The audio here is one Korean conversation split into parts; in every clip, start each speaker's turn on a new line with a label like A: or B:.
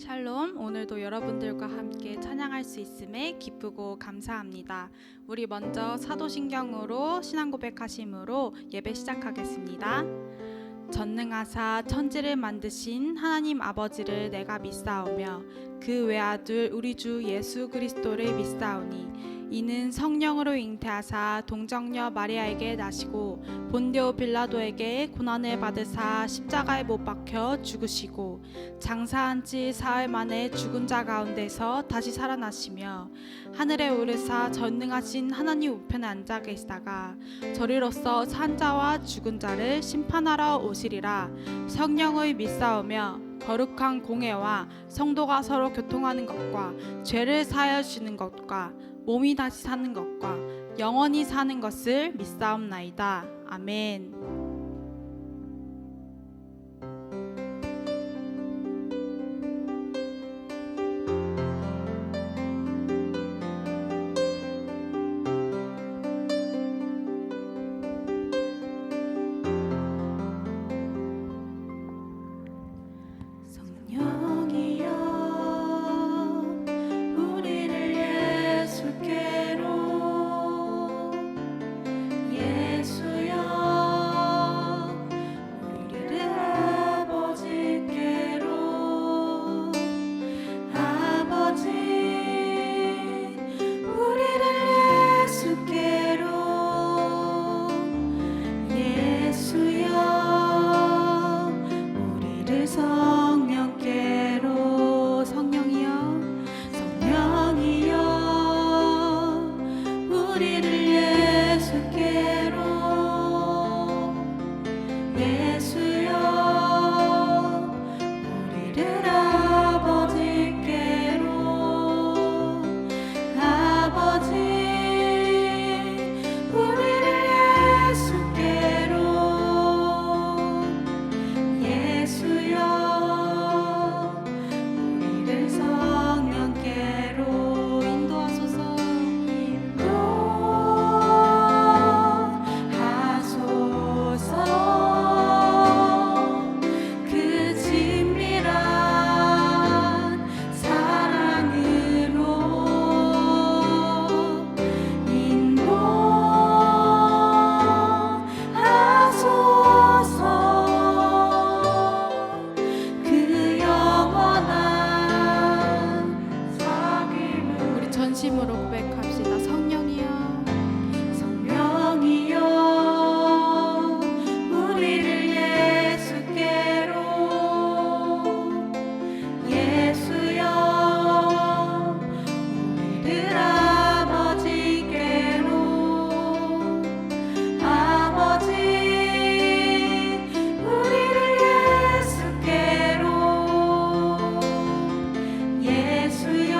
A: 샬롬, 오늘도 여러분들과 함께 찬양할 수 있음에 기쁘고 감사합니다. 우리 먼저 사도신경으로 신앙 고백하심으로 예배 시작하겠습니다. 전능하사 천지를 만드신 하나님 아버지를 내가 믿사오며 그 외아들 우리 주 예수 그리스도를 믿사오니 이는 성령으로 잉태하사 동정녀 마리아에게 나시고 본디오 빌라도에게 고난을 받으사 십자가에 못 박혀 죽으시고 장사한 지 사흘 만에 죽은 자 가운데서 다시 살아나시며 하늘에 오르사 전능하신 하나님 우편에 앉아 계시다가 저리로서 산 자와 죽은 자를 심판하러 오시리라. 성령의 믿사오며 거룩한 공회와 성도가 서로 교통하는 것과 죄를 사하여 주는 것과 몸이 다시 사는 것과 영원히 사는 것을 믿사옵나이다. 아멘. 전심으로 고백합시다. 성령이여, 성령이여, 우리를 예수께로, 예수여, 우리를 아버지께로, 아버지, 우리를 예수께로, 예수여.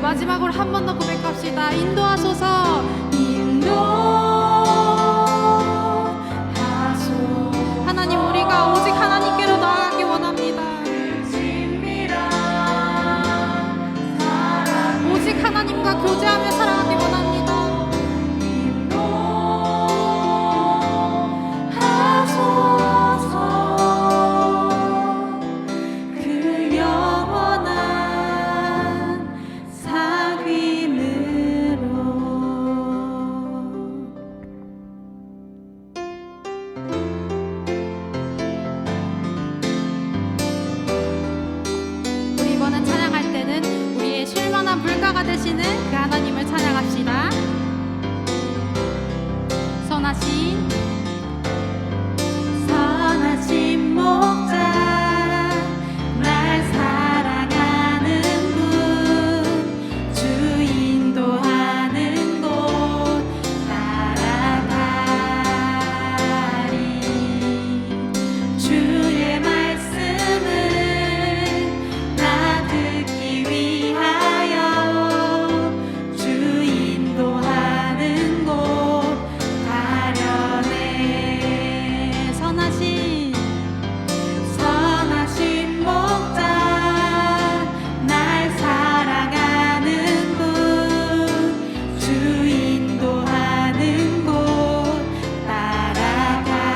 A: 마지막으로 한 번 더 고백합시다. 인도하소서, 인도하소서. 목자 되시는 그 하나님을 찬양합시다. 선하신 목자, 날 사랑하는 분, 주 인도하는 곳 따라가리. 주의 말씀을 나 듣기 위하여 주 인도하는 곳 가려네. 선하신 목자, 날 사랑하는 분, 주 인도하는 곳 따라가리.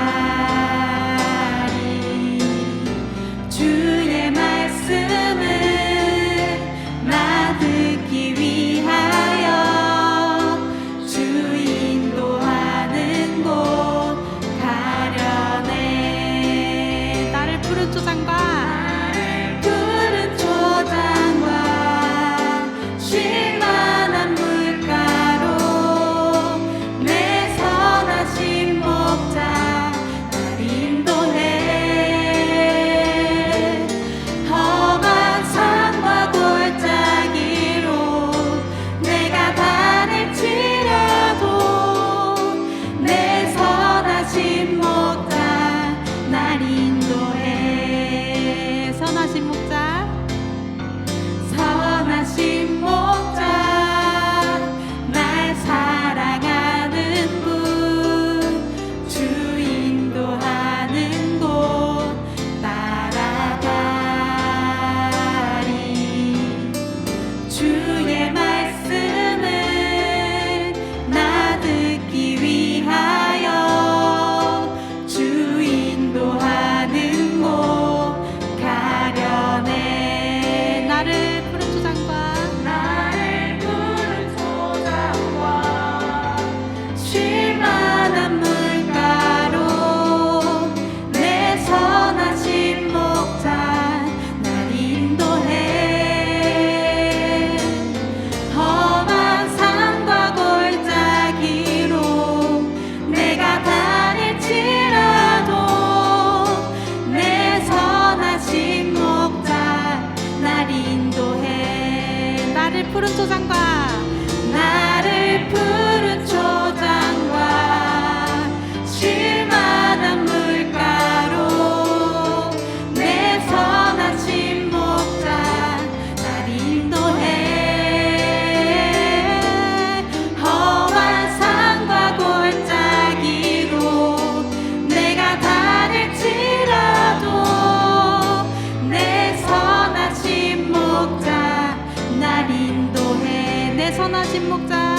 A: 주의 말씀을 나 듣기 위하여 주 인도하는 곳 가려네. 나를 푸른 초장과 쉴만한 물가로 내 선하신 목자 날 인도해. 험한 산과 골짜기로 내가 다닐지라도 내 선하신 목자 날 인도해. 선하신 목자, 날 사랑하는 분, 주 인도하는 곳 따라가리. 주의 말씀을 나 듣기 위하여 주 인도하는 곳 가려네. 나를 푸른 초장과 쉴만한 물가로 내 선하신 목자 날 인도해. 험한 산과 골짜기로 내가 다닐지라도 내 선하신 목자 날 인도해. 나를 푸른 초장과 쉴만한 물가로 내 선하신 목자 날 인도해. 험한 산과 골짜기로 내가 다닐지라도 내 선하신 목자 날 인도해. 내 선하신 목자,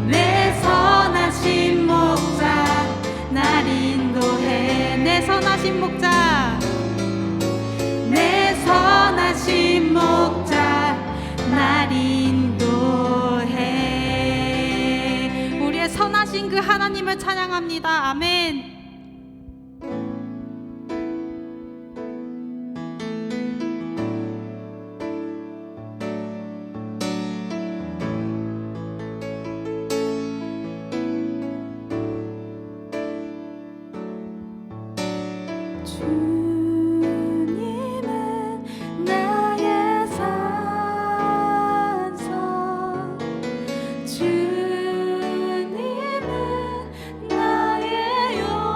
A: 내 선하신 목자 날 인도해. 내 선하신 목자, 내 선하신 목자 날 인도해. 우리의 선하신 그 하나님을 찬양합니다. 아멘. 주님은 나의 산성, 주님은 나의 영.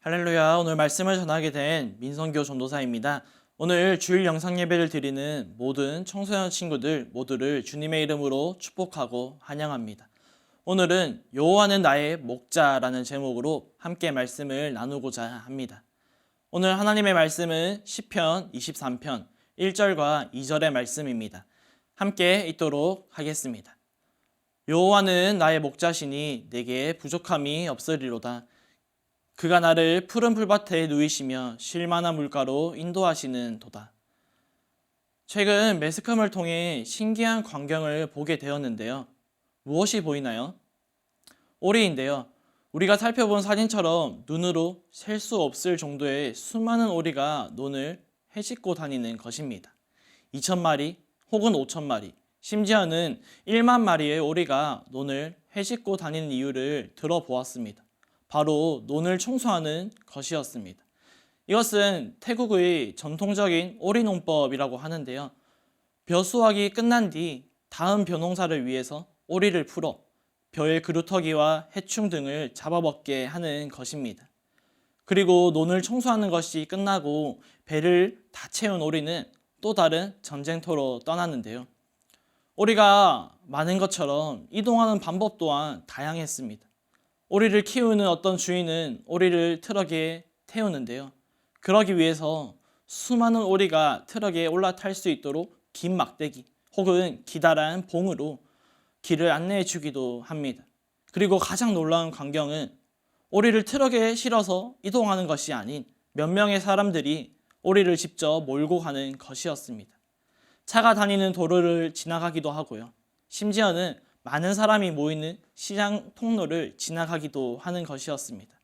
B: 할렐루야. 오늘 말씀을 전하게 된 민성교 전도사입니다. 오늘 주일 영상 예배를 드리는 모든 청소년 친구들 모두를 주님의 이름으로 축복하고 환영합니다. 오늘은 여호와는 나의 목자라는 제목으로 함께 말씀을 나누고자 합니다. 오늘 하나님의 말씀은 시편 23편 1절과 2절의 말씀입니다. 함께 읽도록 하겠습니다. 여호와는 나의 목자시니 내게 부족함이 없으리로다. 그가 나를 푸른 풀밭에 누이시며 쉴 만한 물가로 인도하시는 도다. 최근 매스컴을 통해 신기한 광경을 보게 되었는데요. 무엇이 보이나요? 오리인데요. 우리가 살펴본 사진처럼 눈으로 셀 수 없을 정도의 수많은 오리가 논을 헤집고 다니는 것입니다. 2,000마리 혹은 5,000마리, 심지어는 1만 마리의 오리가 논을 헤집고 다니는 이유를 들어보았습니다. 바로 논을 청소하는 것이었습니다. 이것은 태국의 전통적인 오리 농법이라고 하는데요. 벼 수확이 끝난 뒤 다음 벼 농사를 위해서 오리를 풀어 벼의 그루터기와 해충 등을 잡아먹게 하는 것입니다. 그리고 논을 청소하는 것이 끝나고 배를 다 채운 오리는 또 다른 전쟁터로 떠났는데요. 오리가 많은 것처럼 이동하는 방법 또한 다양했습니다. 오리를 키우는 어떤 주인은 오리를 트럭에 태우는데요. 그러기 위해서 수많은 오리가 트럭에 올라탈 수 있도록 긴 막대기 혹은 기다란 봉으로 길을 안내해 주기도 합니다. 그리고 가장 놀라운 광경은 오리를 트럭에 실어서 이동하는 것이 아닌 몇 명의 사람들이 오리를 직접 몰고 가는 것이었습니다. 차가 다니는 도로를 지나가기도 하고요. 심지어는 많은 사람이 모이는 시장 통로를 지나가기도 하는 것이었습니다.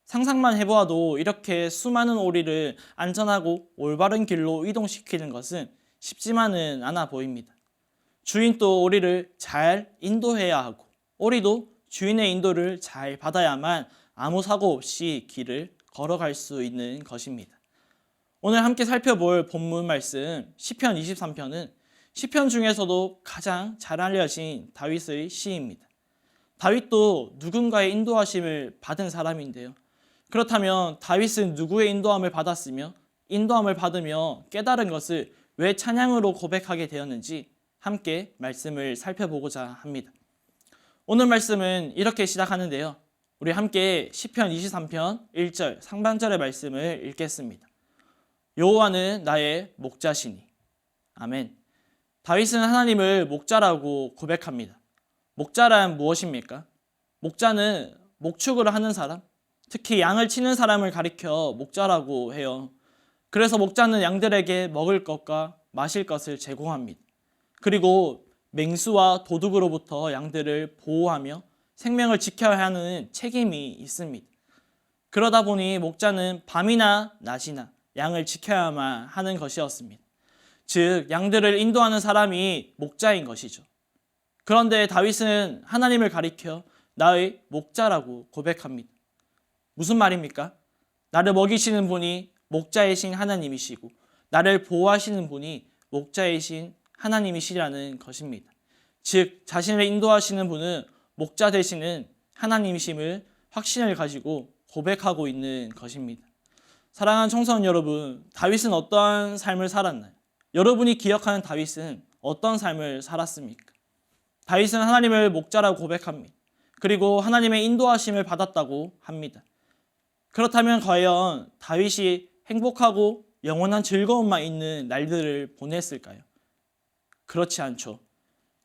B: 상상만 해보아도 이렇게 수많은 오리를 안전하고 올바른 길로 이동시키는 것은 쉽지만은 않아 보입니다. 주인도 오리를 잘 인도해야 하고 오리도 주인의 인도를 잘 받아야만 아무 사고 없이 길을 걸어갈 수 있는 것입니다. 오늘 함께 살펴볼 본문 말씀 시편 23편은 시편 중에서도 가장 잘 알려진 다윗의 시입니다. 다윗도 누군가의 인도하심을 받은 사람인데요. 그렇다면 다윗은 누구의 인도함을 받았으며 인도함을 받으며 깨달은 것을 왜 찬양으로 고백하게 되었는지 함께 말씀을 살펴보고자 합니다. 오늘 말씀은 이렇게 시작하는데요. 우리 함께 시편 23편 1절 상반절의 말씀을 읽겠습니다. 여호와는 나의 목자시니. 아멘. 다윗은 하나님을 목자라고 고백합니다. 목자란 무엇입니까? 목자는 목축을 하는 사람, 특히 양을 치는 사람을 가리켜 목자라고 해요. 그래서 목자는 양들에게 먹을 것과 마실 것을 제공합니다. 그리고 맹수와 도둑으로부터 양들을 보호하며 생명을 지켜야 하는 책임이 있습니다. 그러다 보니 목자는 밤이나 낮이나 양을 지켜야만 하는 것이었습니다. 즉 양들을 인도하는 사람이 목자인 것이죠. 그런데 다윗은 하나님을 가리켜 나의 목자라고 고백합니다. 무슨 말입니까? 나를 먹이시는 분이 목자이신 하나님이시고 나를 보호하시는 분이 목자이신 하나님이시라는 것입니다. 즉 자신을 인도하시는 분은 목자 되시는 하나님이심을 확신을 가지고 고백하고 있는 것입니다. 사랑하는 청소년 여러분, 다윗은 어떠한 삶을 살았나요? 여러분이 기억하는 다윗은 어떤 삶을 살았습니까? 다윗은 하나님을 목자라고 고백합니다. 그리고 하나님의 인도하심을 받았다고 합니다. 그렇다면 과연 다윗이 행복하고 영원한 즐거움만 있는 날들을 보냈을까요? 그렇지 않죠.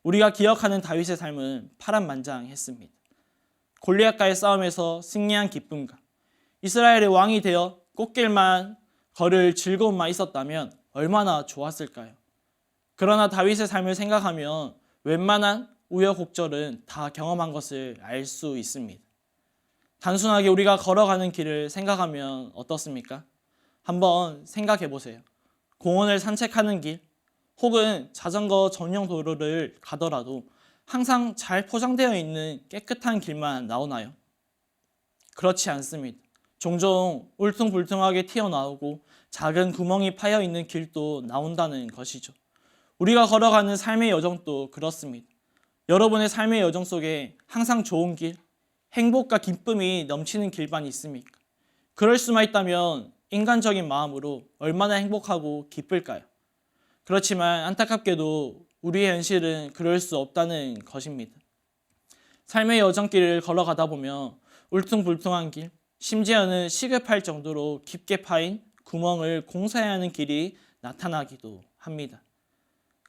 B: 우리가 기억하는 다윗의 삶은 파란만장했습니다. 골리앗과의 싸움에서 승리한 기쁨과 이스라엘의 왕이 되어 꽃길만 걸을 즐거움만 있었다면 얼마나 좋았을까요? 그러나 다윗의 삶을 생각하면 웬만한 우여곡절은 다 경험한 것을 알 수 있습니다. 단순하게 우리가 걸어가는 길을 생각하면 어떻습니까? 한번 생각해 보세요. 공원을 산책하는 길 혹은 자전거 전용 도로를 가더라도 항상 잘 포장되어 있는 깨끗한 길만 나오나요? 그렇지 않습니다. 종종 울퉁불퉁하게 튀어나오고 작은 구멍이 파여 있는 길도 나온다는 것이죠. 우리가 걸어가는 삶의 여정도 그렇습니다. 여러분의 삶의 여정 속에 항상 좋은 길, 행복과 기쁨이 넘치는 길만 있습니까? 그럴 수만 있다면 인간적인 마음으로 얼마나 행복하고 기쁠까요? 그렇지만 안타깝게도 우리의 현실은 그럴 수 없다는 것입니다. 삶의 여정길을 걸어가다 보면 울퉁불퉁한 길, 심지어는 시급할 정도로 깊게 파인 구멍을 공사해야 하는 길이 나타나기도 합니다.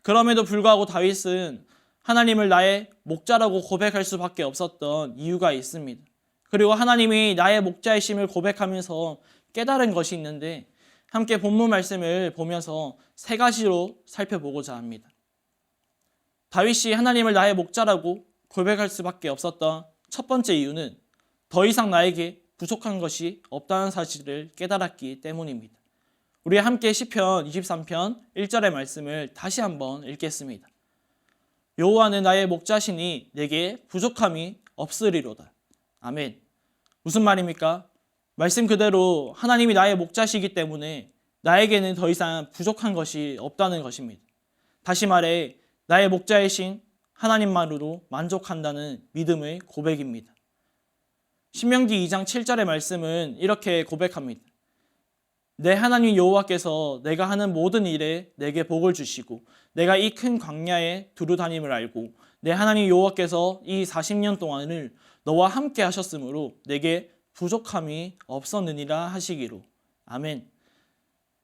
B: 그럼에도 불구하고 다윗은 하나님을 나의 목자라고 고백할 수밖에 없었던 이유가 있습니다. 그리고 하나님이 나의 목자이심을 고백하면서 깨달은 것이 있는데 함께 본문 말씀을 보면서 세 가지로 살펴보고자 합니다. 다윗이 하나님을 나의 목자라고 고백할 수밖에 없었던 첫 번째 이유는 더 이상 나에게 부족한 것이 없다는 사실을 깨달았기 때문입니다. 우리 함께 시편 23편 1절의 말씀을 다시 한번 읽겠습니다. 여호와는 나의 목자시니 내게 부족함이 없으리로다. 아멘. 무슨 말입니까? 말씀 그대로 하나님이 나의 목자시기 때문에 나에게는 더 이상 부족한 것이 없다는 것입니다. 다시 말해 나의 목자이신 하나님만으로 만족한다는 믿음의 고백입니다. 신명기 2장 7절의 말씀은 이렇게 고백합니다. 내 하나님 여호와께서 내가 하는 모든 일에 내게 복을 주시고 내가 이 큰 광야에 두루 다님을 알고 내 하나님 여호와께서 이 40년 동안을 너와 함께 하셨으므로 내게 부족함이 없었느니라 하시기로. 아멘.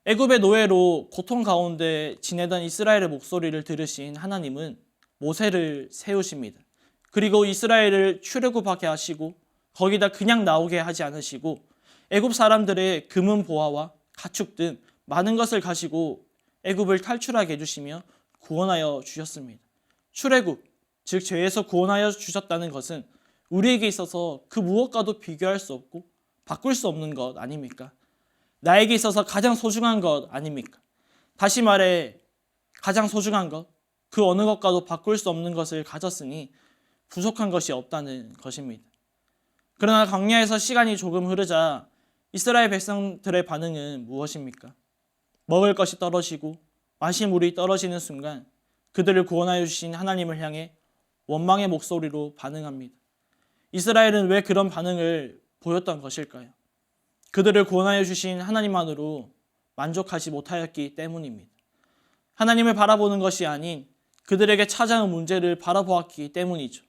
B: 애굽의 노예로 고통 가운데 지내던 이스라엘의 목소리를 들으신 하나님은 모세를 세우십니다. 그리고 이스라엘을 출애굽하게 하시고 거기다 그냥 나오게 하지 않으시고 애굽 사람들의 금은 보화와 가축 등 많은 것을 가지고 애굽을 탈출하게 해주시며 구원하여 주셨습니다. 출애굽, 즉 죄에서 구원하여 주셨다는 것은 우리에게 있어서 그 무엇과도 비교할 수 없고 바꿀 수 없는 것 아닙니까? 나에게 있어서 가장 소중한 것 아닙니까? 다시 말해 가장 소중한 것, 그 어느 것과도 바꿀 수 없는 것을 가졌으니 부족한 것이 없다는 것입니다. 그러나 광야에서 시간이 조금 흐르자 이스라엘 백성들의 반응은 무엇입니까? 먹을 것이 떨어지고 마실 물이 떨어지는 순간 그들을 구원하여 주신 하나님을 향해 원망의 목소리로 반응합니다. 이스라엘은 왜 그런 반응을 보였던 것일까요? 그들을 구원하여 주신 하나님만으로 만족하지 못하였기 때문입니다. 하나님을 바라보는 것이 아닌 그들에게 찾아온 문제를 바라보았기 때문이죠.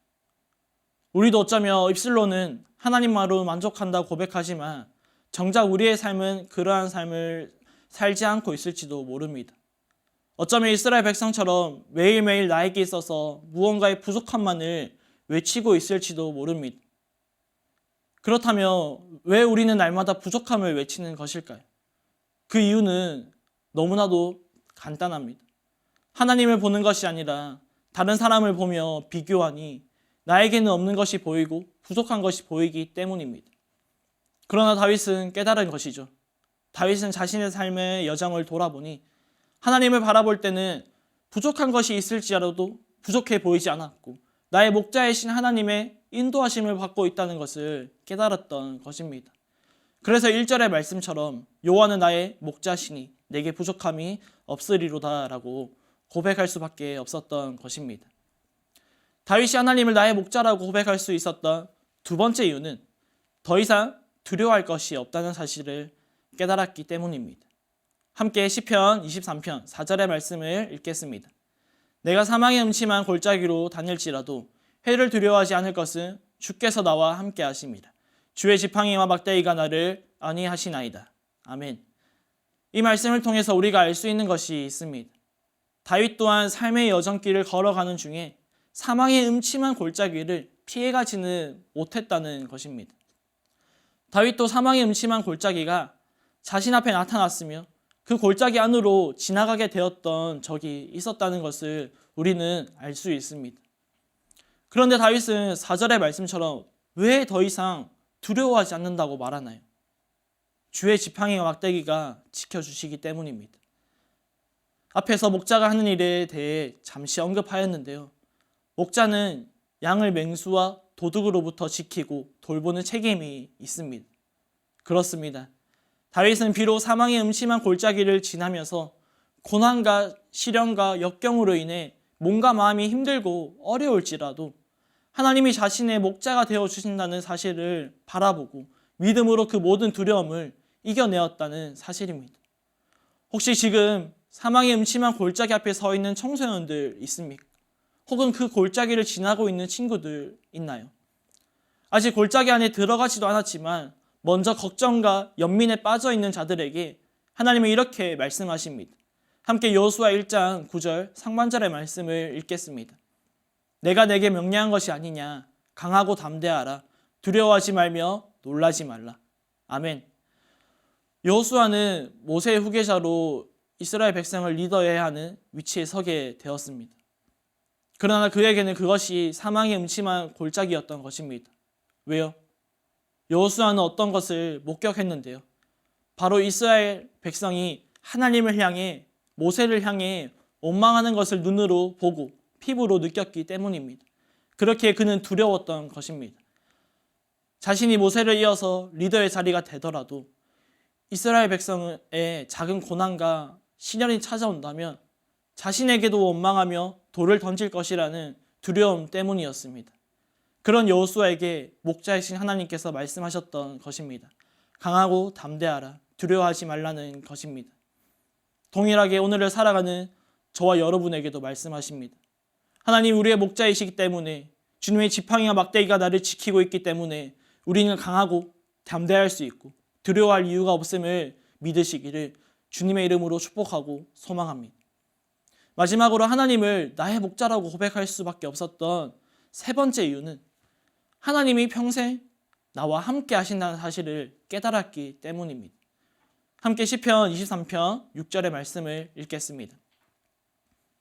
B: 우리도 어쩌면 입술로는 하나님만으로 만족한다고 고백하지만 정작 우리의 삶은 그러한 삶을 살지 않고 있을지도 모릅니다. 어쩌면 이스라엘 백성처럼 매일매일 나에게 있어서 무언가의 부족함만을 외치고 있을지도 모릅니다. 그렇다면 왜 우리는 날마다 부족함을 외치는 것일까요? 그 이유는 너무나도 간단합니다. 하나님을 보는 것이 아니라 다른 사람을 보며 비교하니 나에게는 없는 것이 보이고 부족한 것이 보이기 때문입니다. 그러나 다윗은 깨달은 것이죠. 다윗은 자신의 삶의 여정을 돌아보니 하나님을 바라볼 때는 부족한 것이 있을지라도 부족해 보이지 않았고 나의 목자이신 하나님의 인도하심을 받고 있다는 것을 깨달았던 것입니다. 그래서 1절의 말씀처럼 여호와는 나의 목자시니 내게 부족함이 없으리로다 라고 고백할 수밖에 없었던 것입니다. 다윗이 하나님을 나의 목자라고 고백할 수 있었던 두 번째 이유는 더 이상 두려워할 것이 없다는 사실을 깨달았기 때문입니다. 함께 시편 23편 4절의 말씀을 읽겠습니다. 내가 사망의 음침한 골짜기로 다닐지라도 해를 두려워하지 않을 것은 주께서 나와 함께 하심이라. 주의 지팡이와 막대기가 나를 안위하시나이다. 아멘. 이 말씀을 통해서 우리가 알 수 있는 것이 있습니다. 다윗 또한 삶의 여정길을 걸어가는 중에 사망의 음침한 골짜기를 피해가지는 못했다는 것입니다. 다윗도 사망의 음침한 골짜기가 자신 앞에 나타났으며 그 골짜기 안으로 지나가게 되었던 적이 있었다는 것을 우리는 알 수 있습니다. 그런데 다윗은 4절의 말씀처럼 왜 더 이상 두려워하지 않는다고 말하나요? 주의 지팡이와 막대기가 지켜주시기 때문입니다. 앞에서 목자가 하는 일에 대해 잠시 언급하였는데요. 목자는 양을 맹수와 도둑으로부터 지키고 돌보는 책임이 있습니다. 그렇습니다. 다윗은 비록 사망의 음침한 골짜기를 지나면서 고난과 시련과 역경으로 인해 몸과 마음이 힘들고 어려울지라도 하나님이 자신의 목자가 되어 주신다는 사실을 바라보고 믿음으로 그 모든 두려움을 이겨내었다는 사실입니다. 혹시 지금 사망의 음침한 골짜기 앞에 서 있는 청소년들 있습니까? 혹은 그 골짜기를 지나고 있는 친구들 있나요? 아직 골짜기 안에 들어가지도 않았지만 먼저 걱정과 연민에 빠져 있는 자들에게 하나님은 이렇게 말씀하십니다. 함께 여호수아 1장 9절 상반절의 말씀을 읽겠습니다. 내가 내게 명령한 것이 아니냐. 강하고 담대하라. 두려워하지 말며 놀라지 말라. 아멘. 여호수아는 모세의 후계자로 이스라엘 백성을 리더해야 하는 위치에 서게 되었습니다. 그러나 그에게는 그것이 사망의 음침한 골짜기였던 것입니다. 왜요? 여호수아는 어떤 것을 목격했는데요. 바로 이스라엘 백성이 하나님을 향해 모세를 향해 원망하는 것을 눈으로 보고 피부로 느꼈기 때문입니다. 그렇게 그는 두려웠던 것입니다. 자신이 모세를 이어서 리더의 자리가 되더라도 이스라엘 백성의 작은 고난과 시련이 찾아온다면 자신에게도 원망하며 돌을 던질 것이라는 두려움 때문이었습니다. 그런 여호수아에게 목자이신 하나님께서 말씀하셨던 것입니다. 강하고 담대하라. 두려워하지 말라는 것입니다. 동일하게 오늘을 살아가는 저와 여러분에게도 말씀하십니다. 하나님 우리의 목자이시기 때문에 주님의 지팡이와 막대기가 나를 지키고 있기 때문에 우리는 강하고 담대할 수 있고 두려워할 이유가 없음을 믿으시기를 주님의 이름으로 축복하고 소망합니다. 마지막으로 하나님을 나의 목자라고 고백할 수밖에 없었던 세 번째 이유는 하나님이 평생 나와 함께 하신다는 사실을 깨달았기 때문입니다. 함께 시편 23편 6절의 말씀을 읽겠습니다.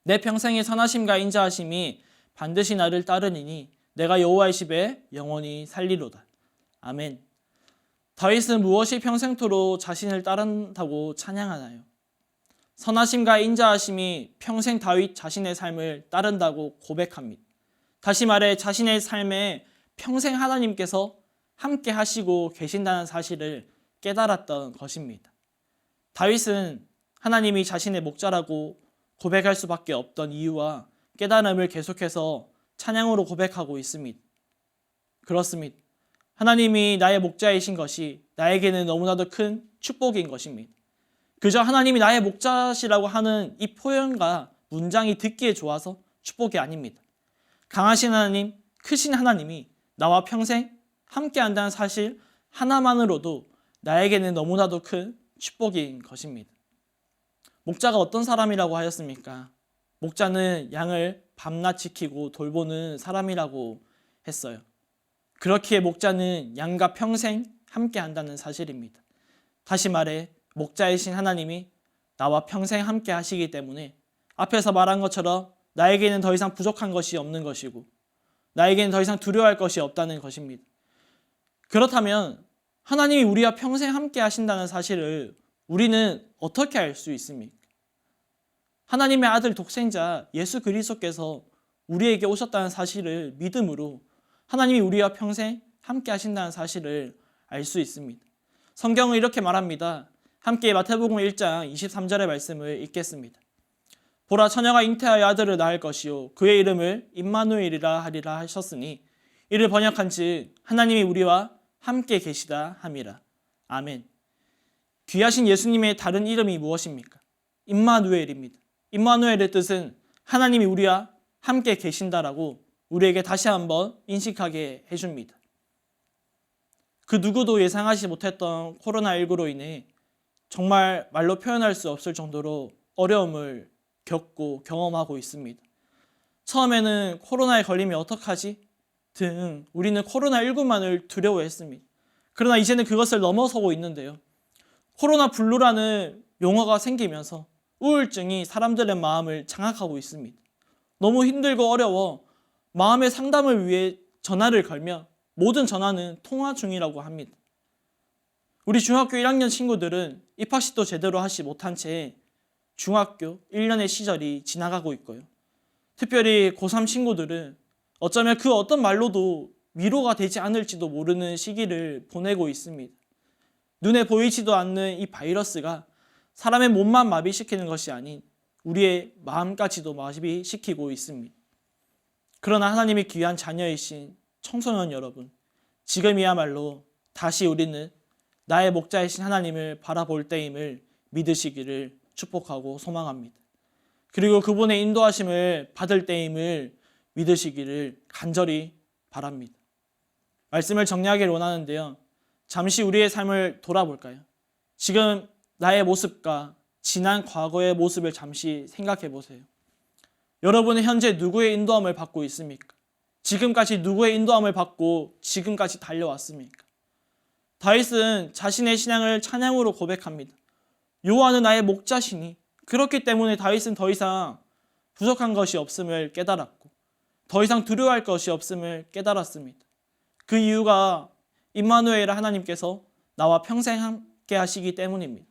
B: 내 평생의 선하심과 인자하심이 반드시 나를 따르니니 내가 여호와의 집에 영원히 살리로다. 아멘. 다윗은 무엇이 평생토록 자신을 따른다고 찬양하나요? 선하심과 인자하심이 평생 다윗 자신의 삶을 따른다고 고백합니다. 다시 말해 자신의 삶에 평생 하나님께서 함께 하시고 계신다는 사실을 깨달았던 것입니다. 다윗은 하나님이 자신의 목자라고 고백할 수밖에 없던 이유와 깨달음을 계속해서 찬양으로 고백하고 있습니다. 그렇습니다. 하나님이 나의 목자이신 것이 나에게는 너무나도 큰 축복인 것입니다. 그저 하나님이 나의 목자시라고 하는 이 표현과 문장이 듣기에 좋아서 축복이 아닙니다. 강하신 하나님, 크신 하나님이 나와 평생 함께 한다는 사실 하나만으로도 나에게는 너무나도 큰 축복인 것입니다. 목자가 어떤 사람이라고 하였습니까? 목자는 양을 밤낮 지키고 돌보는 사람이라고 했어요. 그렇기에 목자는 양과 평생 함께 한다는 사실입니다. 다시 말해 목자이신 하나님이 나와 평생 함께 하시기 때문에 앞에서 말한 것처럼 나에게는 더 이상 부족한 것이 없는 것이고 나에게는 더 이상 두려워할 것이 없다는 것입니다. 그렇다면 하나님이 우리와 평생 함께 하신다는 사실을 우리는 어떻게 알 수 있습니까? 하나님의 아들 독생자 예수 그리스도께서 우리에게 오셨다는 사실을 믿음으로 하나님이 우리와 평생 함께 하신다는 사실을 알 수 있습니다. 성경은 이렇게 말합니다. 함께 마태복음 1장 23절의 말씀을 읽겠습니다. 보라 처녀가 잉태하여 아들을 낳을 것이요 그의 이름을 임마누엘이라 하리라 하셨으니 이를 번역한즉 하나님이 우리와 함께 계시다 함이라. 아멘. 귀하신 예수님의 다른 이름이 무엇입니까? 임마누엘입니다. 임마누엘의 뜻은 하나님이 우리와 함께 계신다라고 우리에게 다시 한번 인식하게 해줍니다. 그 누구도 예상하지 못했던 코로나19로 인해 정말 말로 표현할 수 없을 정도로 어려움을 겪고 경험하고 있습니다. 처음에는 코로나에 걸리면 어떡하지? 등 우리는 코로나19만을 두려워했습니다. 그러나 이제는 그것을 넘어서고 있는데요. 코로나 블루라는 용어가 생기면서 우울증이 사람들의 마음을 장악하고 있습니다. 너무 힘들고 어려워 마음의 상담을 위해 전화를 걸며 모든 전화는 통화 중이라고 합니다. 우리 중학교 1학년 친구들은 입학식도 제대로 하지 못한 채 중학교 1년의 시절이 지나가고 있고요. 특별히 고3 친구들은 어쩌면 그 어떤 말로도 위로가 되지 않을지도 모르는 시기를 보내고 있습니다. 눈에 보이지도 않는 이 바이러스가 사람의 몸만 마비시키는 것이 아닌 우리의 마음까지도 마비시키고 있습니다. 그러나 하나님의 귀한 자녀이신 청소년 여러분, 지금이야말로 다시 우리는 나의 목자이신 하나님을 바라볼 때임을 믿으시기를 축복하고 소망합니다. 그리고 그분의 인도하심을 받을 때임을 믿으시기를 간절히 바랍니다. 말씀을 정리하기를 원하는데요. 잠시 우리의 삶을 돌아볼까요? 지금 나의 모습과 지난 과거의 모습을 잠시 생각해 보세요. 여러분은 현재 누구의 인도함을 받고 있습니까? 지금까지 누구의 인도함을 받고 지금까지 달려왔습니까? 다윗은 자신의 신앙을 찬양으로 고백합니다. 여호와는 나의 목자시니. 그렇기 때문에 다윗은 더 이상 부족한 것이 없음을 깨달았고 더 이상 두려워할 것이 없음을 깨달았습니다. 그 이유가 임마누엘 하나님께서 나와 평생 함께 하시기 때문입니다.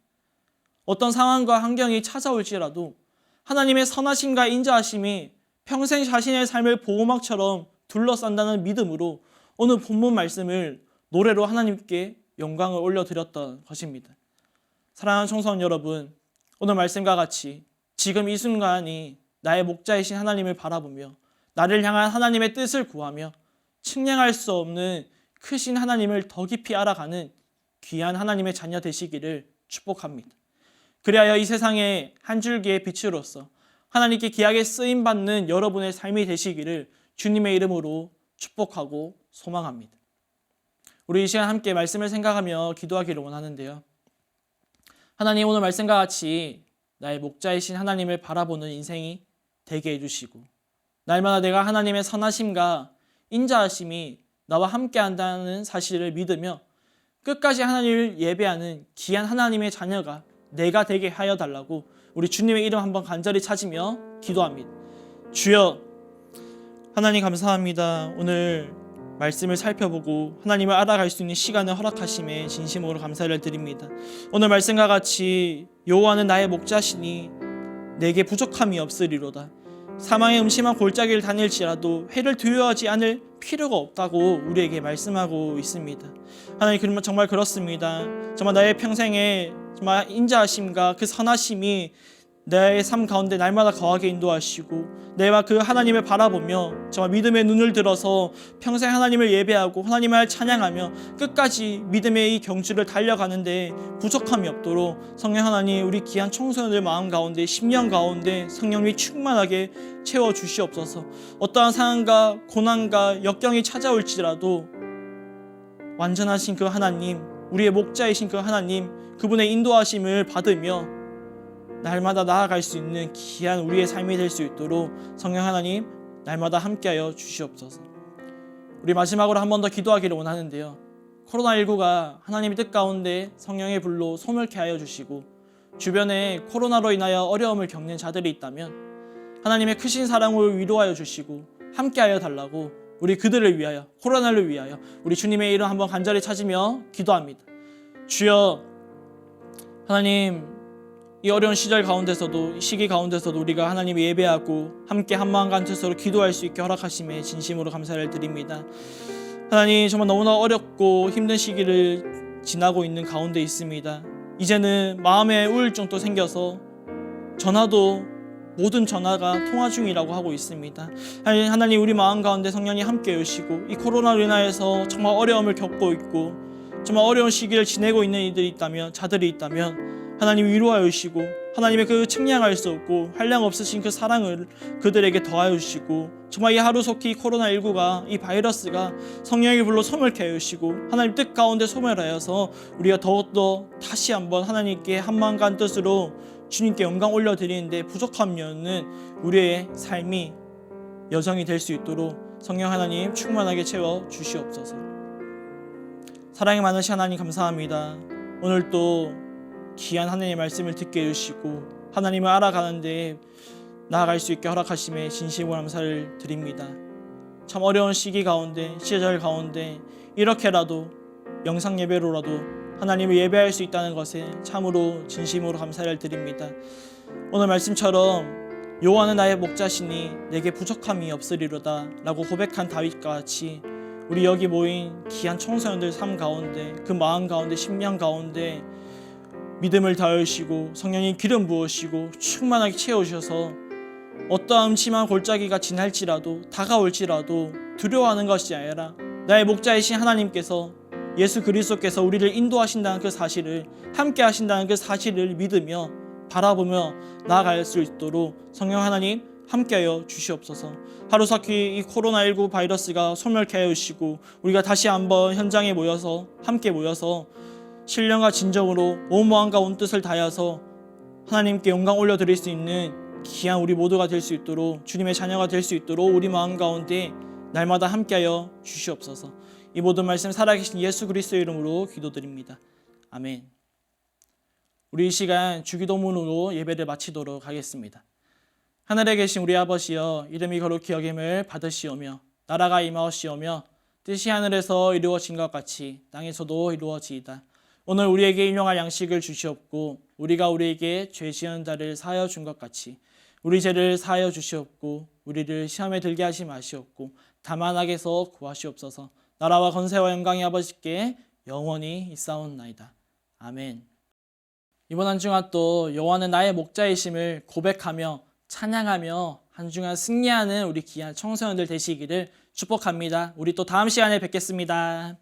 B: 어떤 상황과 환경이 찾아올지라도 하나님의 선하심과 인자하심이 평생 자신의 삶을 보호막처럼 둘러싼다는 믿음으로 오늘 본문 말씀을 노래로 하나님께 영광을 올려드렸던 것입니다. 사랑하는 청소년 여러분, 오늘 말씀과 같이 지금 이 순간이 나의 목자이신 하나님을 바라보며 나를 향한 하나님의 뜻을 구하며 측량할 수 없는 크신 하나님을 더 깊이 알아가는 귀한 하나님의 자녀 되시기를 축복합니다. 그리하여 이 세상에 한 줄기의 빛으로서 하나님께 귀하게 쓰임받는 여러분의 삶이 되시기를 주님의 이름으로 축복하고 소망합니다. 우리 이 시간 함께 말씀을 생각하며 기도하기를 원하는데요. 하나님, 오늘 말씀과 같이 나의 목자이신 하나님을 바라보는 인생이 되게 해주시고 날마다 내가 하나님의 선하심과 인자하심이 나와 함께한다는 사실을 믿으며 끝까지 하나님을 예배하는 귀한 하나님의 자녀가 내가 되게 하여 달라고 우리 주님의 이름 한번 간절히 찾으며 기도합니다. 주여, 하나님 감사합니다. 오늘 말씀을 살펴보고 하나님을 알아갈 수 있는 시간을 허락하심에 진심으로 감사를 드립니다. 오늘 말씀과 같이 여호와는 나의 목자시니 내게 부족함이 없으리로다. 사망의 음침한 골짜기를 다닐지라도 해를 두려워하지 않을 필요가 없다고 우리에게 말씀하고 있습니다. 하나님, 정말 그렇습니다. 정말 나의 평생에 정말 인자하심과 그 선하심이 내 삶 가운데 날마다 거하게 인도하시고 내가 그 하나님을 바라보며 정말 믿음의 눈을 들어서 평생 하나님을 예배하고 하나님을 찬양하며 끝까지 믿음의 이 경주를 달려가는데 부족함이 없도록 성령 하나님, 우리 귀한 청소년들 마음 가운데 심령 가운데 성령이 충만하게 채워주시옵소서. 어떠한 상황과 고난과 역경이 찾아올지라도 완전하신 그 하나님, 우리의 목자이신 그 하나님, 그분의 인도하심을 받으며 날마다 나아갈 수 있는 귀한 우리의 삶이 될 수 있도록 성령 하나님 날마다 함께하여 주시옵소서. 우리 마지막으로 한 번 더 기도하기를 원하는데요. 코로나19가 하나님의 뜻 가운데 성령의 불로 소멸케 하여 주시고 주변에 코로나로 인하여 어려움을 겪는 자들이 있다면 하나님의 크신 사랑으로 위로하여 주시고 함께하여 달라고 우리 그들을 위하여, 코로나를 위하여 우리 주님의 이름 한번 간절히 찾으며 기도합니다. 주여, 하나님, 이 어려운 시절 가운데서도, 이 시기 가운데서도 우리가 하나님을 예배하고 함께 한마음 한뜻으로 기도할 수 있게 허락하심에 진심으로 감사를 드립니다. 하나님, 정말 너무나 어렵고 힘든 시기를 지나고 있는 가운데 있습니다. 이제는 마음에 우울증도 생겨서 전화도 모든 전화가 통화 중이라고 하고 있습니다. 하나님, 우리 마음 가운데 성령이 함께 해주시고 이 코로나로 인하여서 정말 어려움을 겪고 있고 정말 어려운 시기를 지내고 있는 이들이 있다면, 자들이 있다면 하나님 위로하여 주시고 하나님의 그 측량할 수 없고 한량 없으신 그 사랑을 그들에게 더하여 주시고 정말 이 하루속히 코로나19가, 이 바이러스가 성령의 불로 소멸케 하여 주시고 하나님 뜻 가운데 소멸하여서 우리가 더욱더 다시 한번 하나님께 한마음과 한 뜻으로 주님께 영광 올려드리는데 부족함이 없는 우리의 삶이 여정이 될 수 있도록 성령 하나님 충만하게 채워 주시옵소서. 사랑이 많으신 하나님 감사합니다. 오늘 또 귀한 하나님의 말씀을 듣게 해주시고 하나님을 알아가는데 나아갈 수 있게 허락하심에 진심으로 감사를 드립니다. 참 어려운 시기 가운데, 시절 가운데 이렇게라도 영상 예배로라도 하나님을 예배할 수 있다는 것에 참으로 진심으로 감사를 드립니다. 오늘 말씀처럼 여호와는 나의 목자시니 내게 부족함이 없으리로다 라고 고백한 다윗과 같이 우리 여기 모인 귀한 청소년들 삶 가운데, 그 마음 가운데, 심령 가운데 믿음을 다하시고 성령이 기름 부으시고 충만하게 채우셔서 어떠한 음침한 골짜기가 지날지라도 다가올지라도 두려워하는 것이 아니라 나의 목자이신 하나님께서 예수 그리스도께서 우리를 인도하신다는 그 사실을, 함께 하신다는 그 사실을 믿으며 바라보며 나아갈 수 있도록 성령 하나님 함께하여 주시옵소서. 하루속히 이 코로나19 바이러스가 소멸케 하여 주시고 우리가 다시 한번 현장에 모여서 함께 모여서 신령과 진정으로 온 마음과 온 뜻을 다하여서 하나님께 영광 올려드릴 수 있는 귀한 우리 모두가 될 수 있도록, 주님의 자녀가 될 수 있도록 우리 마음 가운데 날마다 함께하여 주시옵소서. 이 모든 말씀 살아계신 예수 그리스도의 이름으로 기도드립니다. 아멘. 우리 이 시간 주기도문으로 예배를 마치도록 하겠습니다. 하늘에 계신 우리 아버지여, 이름이 거룩히 여김을 받으시오며 나라가 임하옵시오며 뜻이 하늘에서 이루어진 것 같이 땅에서도 이루어지이다. 오늘 우리에게 일용할 양식을 주시옵고 우리가 우리에게 죄 지은 자를 사하여 준 것 같이 우리 죄를 사하여 주시옵고 우리를 시험에 들게 하지 마시옵고 다만 악에서 구하시옵소서. 나라와 권세와 영광이 아버지께 영원히 있사옵나이다. 아멘. 이번 한 주간 또 여호와는 나의 목자이심을 고백하며 찬양하며 한 주간 승리하는 우리 귀한 청소년들 되시기를 축복합니다. 우리 또 다음 시간에 뵙겠습니다.